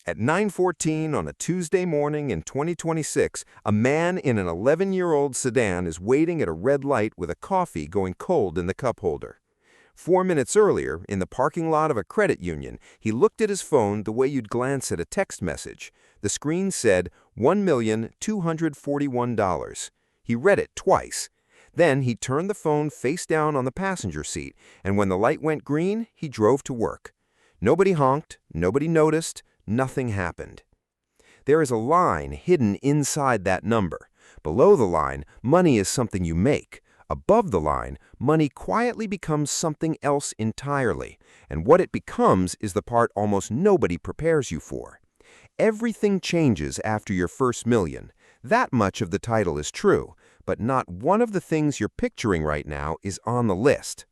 At 9:14 on a Tuesday morning in 2026, a man in an 11-year-old sedan is waiting at a red light with a coffee going cold in the cup holder. 4 minutes earlier, in the parking lot of a credit union, he looked at his phone the way you'd glance at a text message. The screen said $1,241,000. He read it twice. Then he turned the phone face down on the passenger seat, and when the light went green, he drove to work. Nobody honked, nobody noticed, nothing happened. There is a line hidden inside that number. Below the line, money is something you make. Above the line, money quietly becomes something else entirely, and what it becomes is the part almost nobody prepares you for. Everything changes after your first million. That much of the title is true, but not one of the things you're picturing right now is on the list.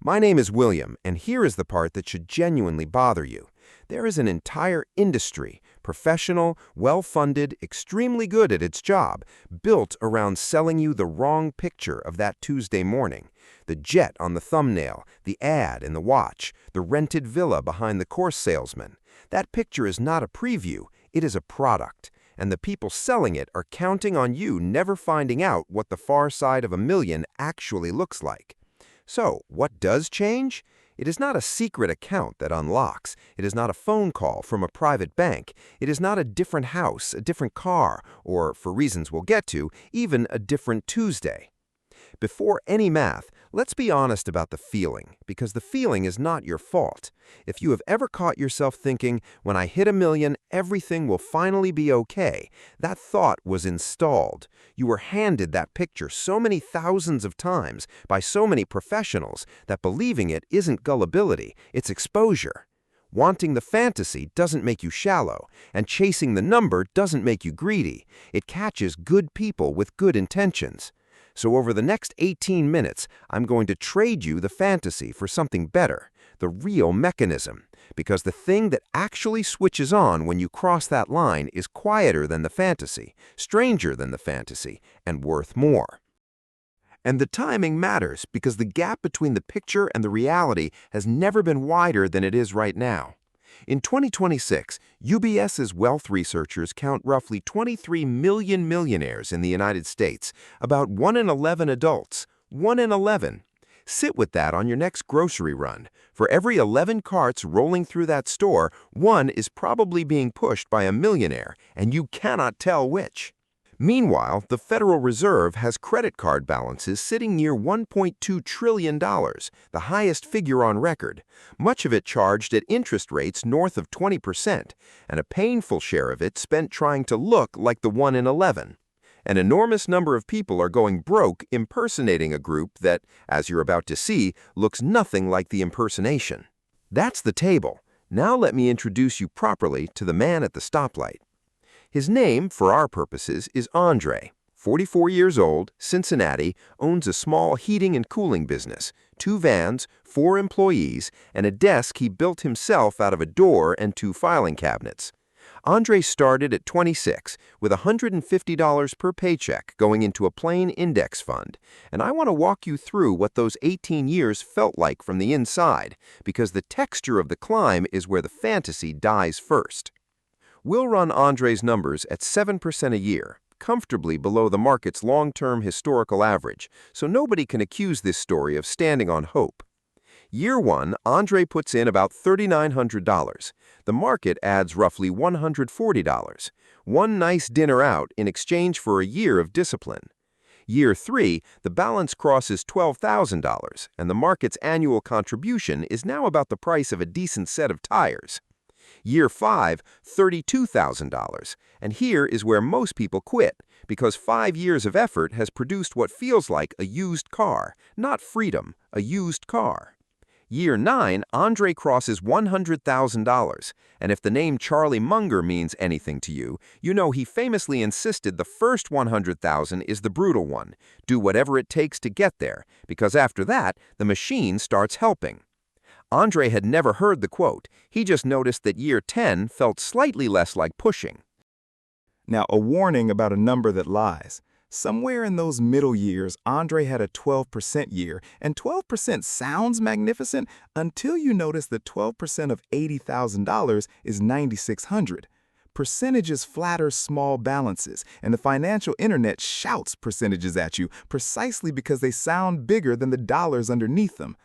My name is William, and here is the part that should genuinely bother you. There is an entire industry, professional, well-funded, extremely good at its job, built around selling you the wrong picture of that Tuesday morning. The jet on the thumbnail, the ad in the watch, the rented villa behind the course salesman. That picture is not a preview, it is a product. And the people selling it are counting on you never finding out what the far side of a million actually looks like. So, what does change? It is not a secret account that unlocks. It is not a phone call from a private bank. It is not a different house, a different car, or, for reasons we'll get to, even a different Tuesday. Before any math, let's be honest about the feeling, because the feeling is not your fault. If you have ever caught yourself thinking, when I hit a million, everything will finally be okay, that thought was installed. You were handed that picture so many thousands of times by so many professionals that believing it isn't gullibility, it's exposure. Wanting the fantasy doesn't make you shallow, and chasing the number doesn't make you greedy. It catches good people with good intentions. So over the next 18 minutes, I'm going to trade you the fantasy for something better, the real mechanism, because the thing that actually switches on when you cross that line is quieter than the fantasy, stranger than the fantasy, and worth more. And the timing matters because the gap between the picture and the reality has never been wider than it is right now. In 2026, UBS's wealth researchers count roughly 23 million millionaires in the United States, about 1 in 11 adults. 1 in 11. Sit with that on your next grocery run. For every 11 carts rolling through that store, one is probably being pushed by a millionaire, and you cannot tell which. Meanwhile, the Federal Reserve has credit card balances sitting near $1.2 trillion, the highest figure on record, much of it charged at interest rates north of 20%, and a painful share of it spent trying to look like the 1 in 11. An enormous number of people are going broke impersonating a group that, as you're about to see, looks nothing like the impersonation. That's the table. Now let me introduce you properly to the man at the stoplight. His name, for our purposes, is Andre. 44 years old, Cincinnati, owns a small heating and cooling business, 2 vans, 4 employees, and a desk he built himself out of a door and 2 filing cabinets. Andre started at 26 with $150 per paycheck going into a plain index fund, and I want to walk you through what those 18 years felt like from the inside, because the texture of the climb is where the fantasy dies first. We'll run Andre's numbers at 7% a year, comfortably below the market's long-term historical average, so nobody can accuse this story of standing on hope. Year 1, Andre puts in about $3,900. The market adds roughly $140. One nice dinner out in exchange for a year of discipline. Year 3, the balance crosses $12,000, and the market's annual contribution is now about the price of a decent set of tires. Year 5, $32,000, and here is where most people quit, because 5 years of effort has produced what feels like a used car, not freedom, a used car. Year 9, Andre crosses $100,000, and if the name Charlie Munger means anything to you, you know he famously insisted the first $100,000 is the brutal one. Do whatever it takes to get there, because after that, the machine starts helping. Andre had never heard the quote. He just noticed that year 10 felt slightly less like pushing. Now, a warning about a number that lies. Somewhere in those middle years, Andre had a 12% year, and 12% sounds magnificent until you notice that 12% of $80,000 is $9,600. Percentages flatter small balances, and the financial internet shouts percentages at you precisely because they sound bigger than the dollars underneath them.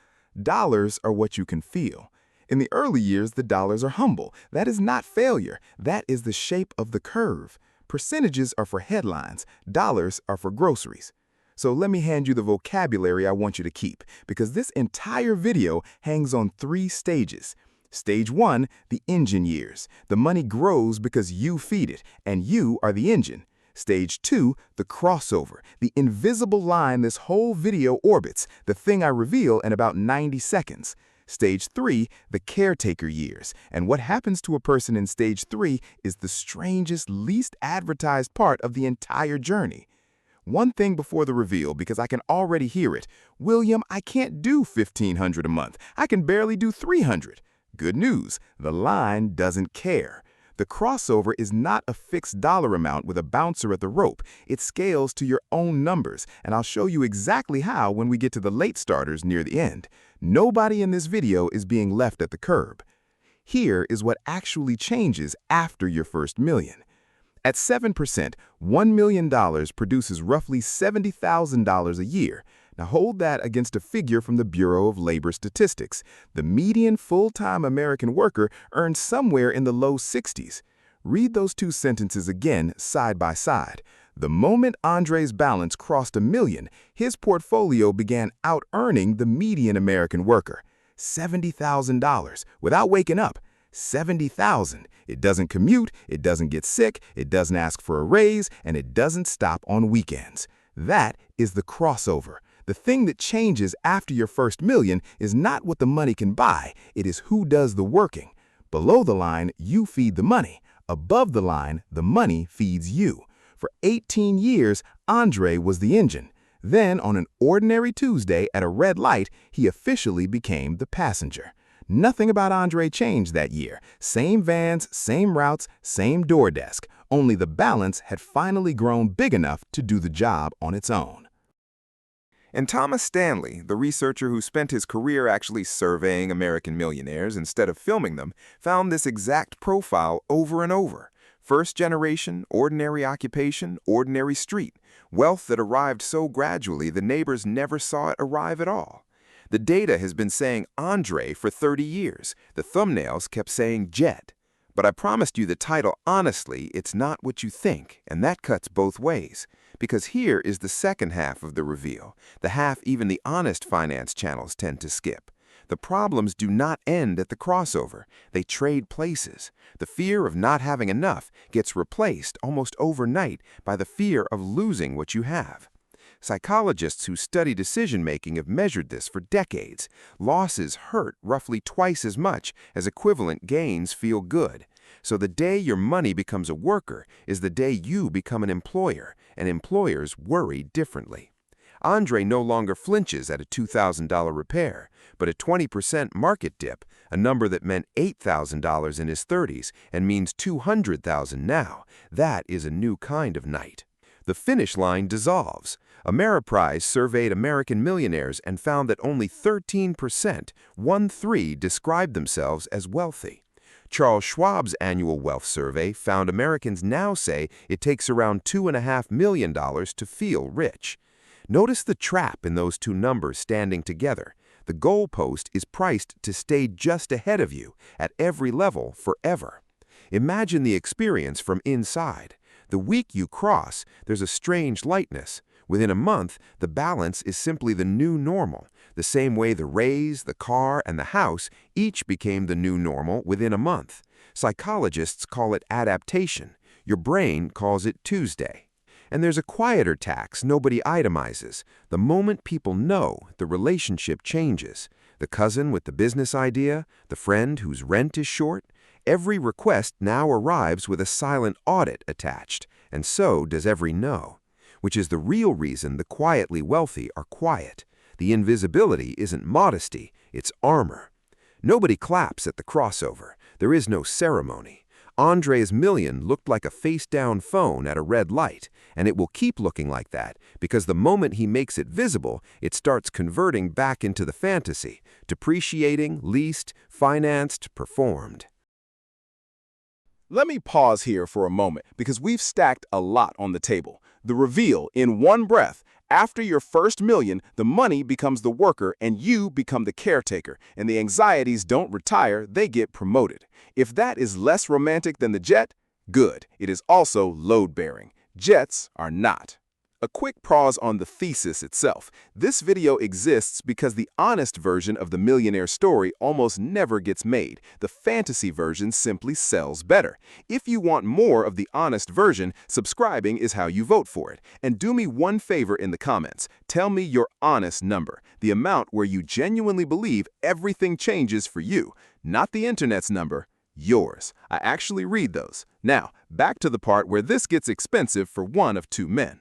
Dollars are what you can feel. In the early years, the dollars are humble. That is not failure. That is the shape of the curve. Percentages are for headlines. Dollars are for groceries. So let me hand you the vocabulary I want you to keep, because this entire video hangs on 3 stages. Stage 1, the engine years. The money grows because you feed it, and you are the engine. Stage 2, the crossover, the invisible line this whole video orbits, the thing I reveal in about 90 seconds. Stage 3, the caretaker years, and what happens to a person in Stage 3 is the strangest, least advertised part of the entire journey. One thing before the reveal, because I can already hear it. William, I can't do $1,500 a month. I can barely do $300. Good news, the line doesn't care. The crossover is not a fixed dollar amount with a bouncer at the rope. It scales to your own numbers, and I'll show you exactly how when we get to the late starters near the end. Nobody in this video is being left at the curb. Here is what actually changes after your first million. At 7%, $1 million produces roughly $70,000 a year. Now hold that against a figure from the Bureau of Labor Statistics. The median full-time American worker earns somewhere in the low 60s. Read those 2 sentences again, side by side. The moment Andre's balance crossed $1 million, his portfolio began out-earning the median American worker. $70,000 without waking up. $70,000. It doesn't commute, it doesn't get sick, it doesn't ask for a raise, and it doesn't stop on weekends. That is the crossover. The thing that changes after your first million is not what the money can buy, it is who does the working. Below the line, you feed the money. Above the line, the money feeds you. For 18 years, Andre was the engine. Then, on an ordinary Tuesday at a red light, he officially became the passenger. Nothing about Andre changed that year. Same vans, same routes, same door desk. Only the balance had finally grown big enough to do the job on its own. And Thomas Stanley, the researcher who spent his career actually surveying American millionaires instead of filming them, found this exact profile over and over. First generation, ordinary occupation, ordinary street. Wealth that arrived so gradually the neighbors never saw it arrive at all. The data has been saying Andre for 30 years. The thumbnails kept saying Jet. But I promised you the title honestly, it's not what you think, and that cuts both ways. Because here is the second half of the reveal, the half even the honest finance channels tend to skip. The problems do not end at the crossover. They trade places. The fear of not having enough gets replaced almost overnight by the fear of losing what you have. Psychologists who study decision-making have measured this for decades. Losses hurt roughly twice as much as equivalent gains feel good. So the day your money becomes a worker is the day you become an employer, and employers worry differently. Andre no longer flinches at a $2,000 repair, but a 20% market dip, a number that meant $8,000 in his 30s and means $200,000 now. That is a new kind of night. The finish line dissolves. Ameriprise surveyed American millionaires and found that only 13%, 1/3, described themselves as wealthy. Charles Schwab's annual wealth survey found Americans now say it takes around $2.5 million to feel rich. Notice the trap in those 2 numbers standing together. The goalpost is priced to stay just ahead of you at every level forever. Imagine the experience from inside. The week you cross, there's a strange lightness. Within a month, the balance is simply the new normal, the same way the raise, the car, and the house each became the new normal within a month. Psychologists call it adaptation. Your brain calls it Tuesday. And there's a quieter tax nobody itemizes. The moment people know, the relationship changes. The cousin with the business idea, the friend whose rent is short. Every request now arrives with a silent audit attached, and so does every no. Which is the real reason the quietly wealthy are quiet. The invisibility isn't modesty, it's armor. Nobody claps at the crossover. There is no ceremony. Andre's million looked like a face-down phone at a red light, and it will keep looking like that because the moment he makes it visible, it starts converting back into the fantasy, depreciating, leased, financed, performed. Let me pause here for a moment because we've stacked a lot on the table. The reveal in one breath. After your first million, the money becomes the worker and you become the caretaker, and the anxieties don't retire, they get promoted. If that is less romantic than the jet, good. It is also load-bearing. Jets are not. A quick pause on the thesis itself. This video exists because the honest version of the millionaire story almost never gets made. The fantasy version simply sells better. If you want more of the honest version, subscribing is how you vote for it. And do me one favor in the comments. Tell me your honest number, the amount where you genuinely believe everything changes for you, not the internet's number. Yours. I actually read those. Now, back to the part where this gets expensive for one of two men.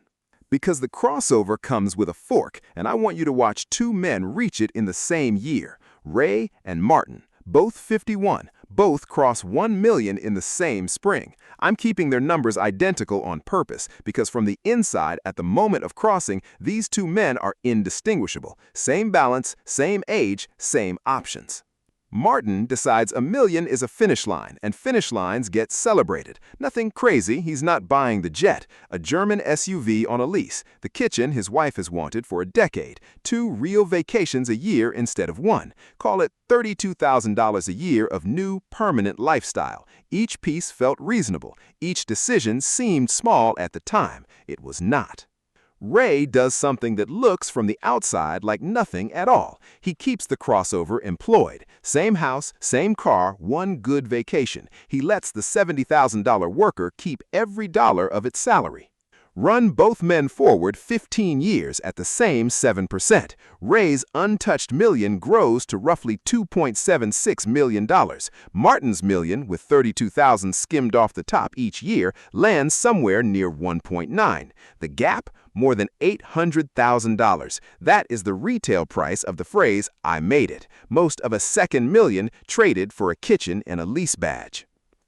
Because the crossover comes with a fork, and I want you to watch two men reach it in the same year. Ray and Martin, both 51, both cross 1 million in the same spring. I'm keeping their numbers identical on purpose because from the inside, at the moment of crossing, these two men are indistinguishable. Same balance, same age, same options. Martin decides a million is a finish line, and finish lines get celebrated. Nothing crazy, he's not buying the jet. A German SUV on a lease. The kitchen his wife has wanted for a decade. 2 real vacations a year instead of 1. Call it $32,000 a year of new, permanent lifestyle. Each piece felt reasonable. Each decision seemed small at the time. It was not. Ray does something that looks from the outside like nothing at all. He keeps the crossover employed. Same house, same car, one good vacation. He lets the $70,000 worker keep every dollar of its salary. Run both men forward 15 years at the same 7%. Ray's untouched million grows to roughly $2.76 million. Martin's million, with $32,000 skimmed off the top each year, lands somewhere near 1.9. The gap? More than $800,000. That is the retail price of the phrase, "I made it." Most of a second million traded for a kitchen and a lease badge.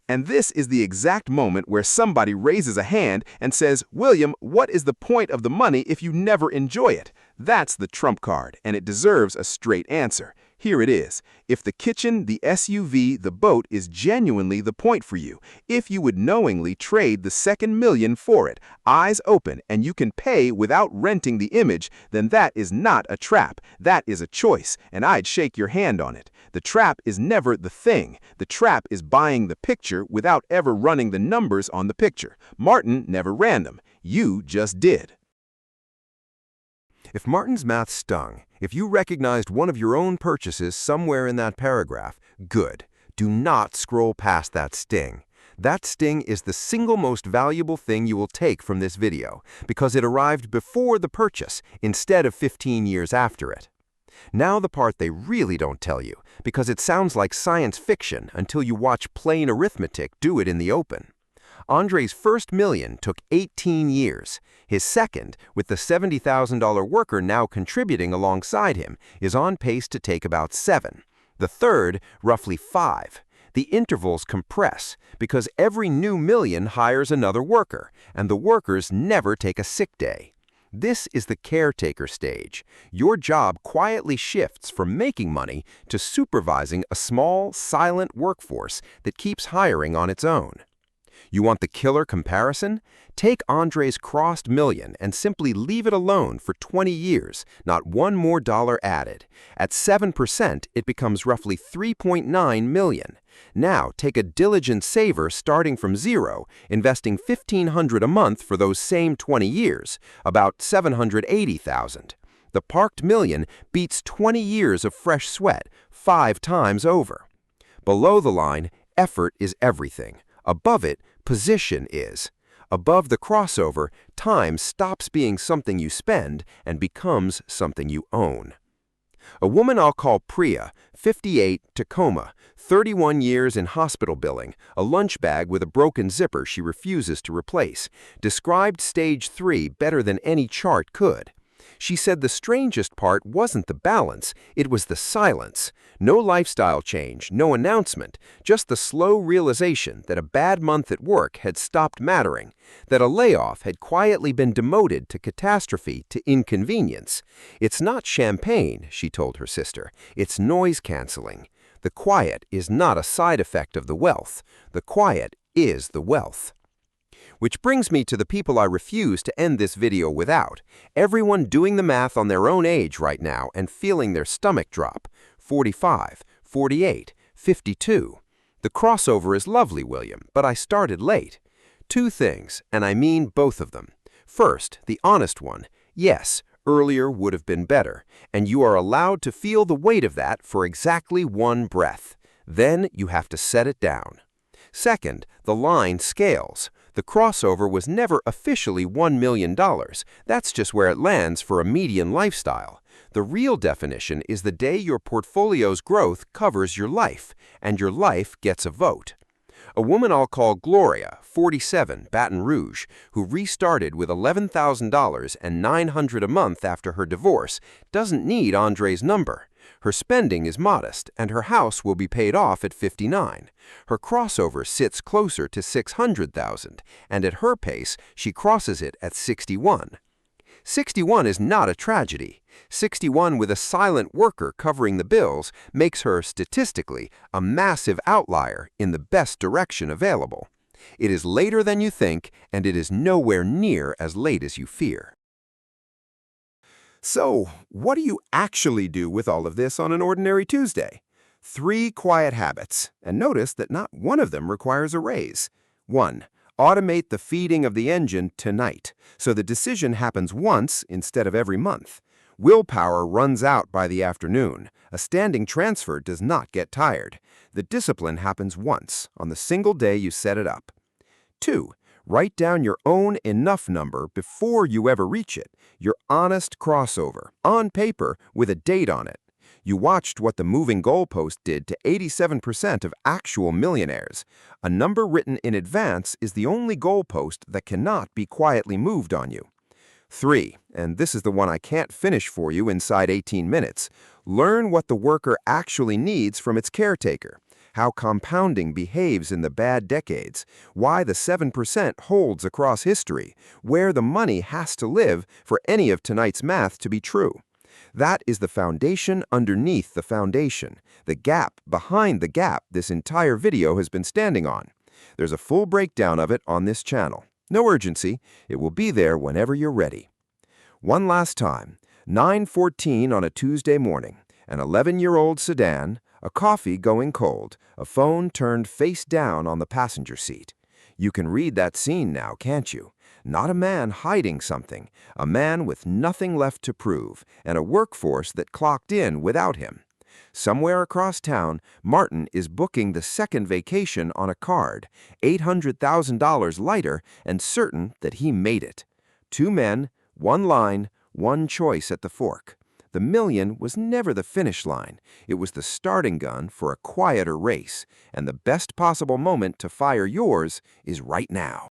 And this is the exact moment where somebody raises a hand and says, "William, what is the point of the money if you never enjoy it?" That's the trump card, and it deserves a straight answer. Here it is. If the kitchen, the SUV, the boat is genuinely the point for you, if you would knowingly trade the second million for it, eyes open, and you can pay without renting the image, then that is not a trap. That is a choice, and I'd shake your hand on it. The trap is never the thing. The trap is buying the picture without ever running the numbers on the picture. Martin never ran them. You just did. If Martin's math stung, if you recognized one of your own purchases somewhere in that paragraph, good. Do not scroll past that sting. That sting is the single most valuable thing you will take from this video because it arrived before the purchase instead of 15 years after it. Now the part they really don't tell you because it sounds like science fiction until you watch plain arithmetic do it in the open. Andre's first million took 18 years. His second, with the $70,000 worker now contributing alongside him, is on pace to take about 7. The third, roughly 5. The intervals compress because every new million hires another worker, and the workers never take a sick day. This is the caretaker stage. Your job quietly shifts from making money to supervising a small, silent workforce that keeps hiring on its own. You want the killer comparison? Take Andre's crossed million and simply leave it alone for 20 years, not one more dollar added. At 7%, it becomes roughly 3.9 million. Now, take a diligent saver starting from zero, investing $1,500 a month for those same 20 years, about $780,000. The parked million beats 20 years of fresh sweat, 5 times over. Below the line, effort is everything. Above it, position is. Above the crossover, time stops being something you spend and becomes something you own. A woman I'll call Priya, 58, Tacoma, 31 years in hospital billing, a lunch bag with a broken zipper she refuses to replace, described stage 3 better than any chart could. She said the strangest part wasn't the balance, it was the silence. No lifestyle change, no announcement, just the slow realization that a bad month at work had stopped mattering, that a layoff had quietly been demoted to catastrophe, to inconvenience. It's not champagne, she told her sister, it's noise canceling. The quiet is not a side effect of the wealth. The quiet is the wealth. Which brings me to the people I refuse to end this video without. Everyone doing the math on their own age right now and feeling their stomach drop. 45, 48, 52. The crossover is lovely, William, but I started late. Two things, and I mean both of them. First, the honest one. Yes, earlier would have been better, and you are allowed to feel the weight of that for exactly one breath. Then you have to set it down. Second, the line scales. The crossover was never officially $1 million. That's just where it lands for a median lifestyle. The real definition is the day your portfolio's growth covers your life, and your life gets a vote. A woman I'll call Gloria, 47, Baton Rouge, who restarted with $11,000 and $900 a month after her divorce, doesn't need Andre's number. Her spending is modest, and her house will be paid off at 59. Her crossover sits closer to $600,000, and at her pace, she crosses it at 61. 61 is not a tragedy. 61 with a silent worker covering the bills makes her, statistically, a massive outlier in the best direction available. It is later than you think, and it is nowhere near as late as you fear. So, what do you actually do with all of this on an ordinary Tuesday? 3 quiet habits, and notice that not one of them requires a raise. 1. Automate the feeding of the engine tonight, so the decision happens once instead of every month. Willpower runs out by the afternoon. A standing transfer does not get tired. The discipline happens once, on the single day you set it up. 2. Write down your own enough number before you ever reach it, your honest crossover, on paper with a date on it. You watched what the moving goalpost did to 87% of actual millionaires. A number written in advance is the only goalpost that cannot be quietly moved on you. 3, and this is the one I can't finish for you inside 18 minutes, learn what the worker actually needs from its caretaker, how compounding behaves in the bad decades, why the 7% holds across history, where the money has to live for any of tonight's math to be true. That is the foundation underneath the foundation, the gap behind the gap this entire video has been standing on. There's a full breakdown of it on this channel. No urgency, it will be there whenever you're ready. One last time, 9:14 on a Tuesday morning, an 11-year-old sedan, a coffee going cold, a phone turned face down on the passenger seat. You can read that scene now, can't you? Not a man hiding something, a man with nothing left to prove, and a workforce that clocked in without him. Somewhere across town, Martin is booking the second vacation on a card, $800,000 lighter, and certain that he made it. 2 men, 1 line, 1 choice at the fork. The million was never the finish line. It was the starting gun for a quieter race, and the best possible moment to fire yours is right now.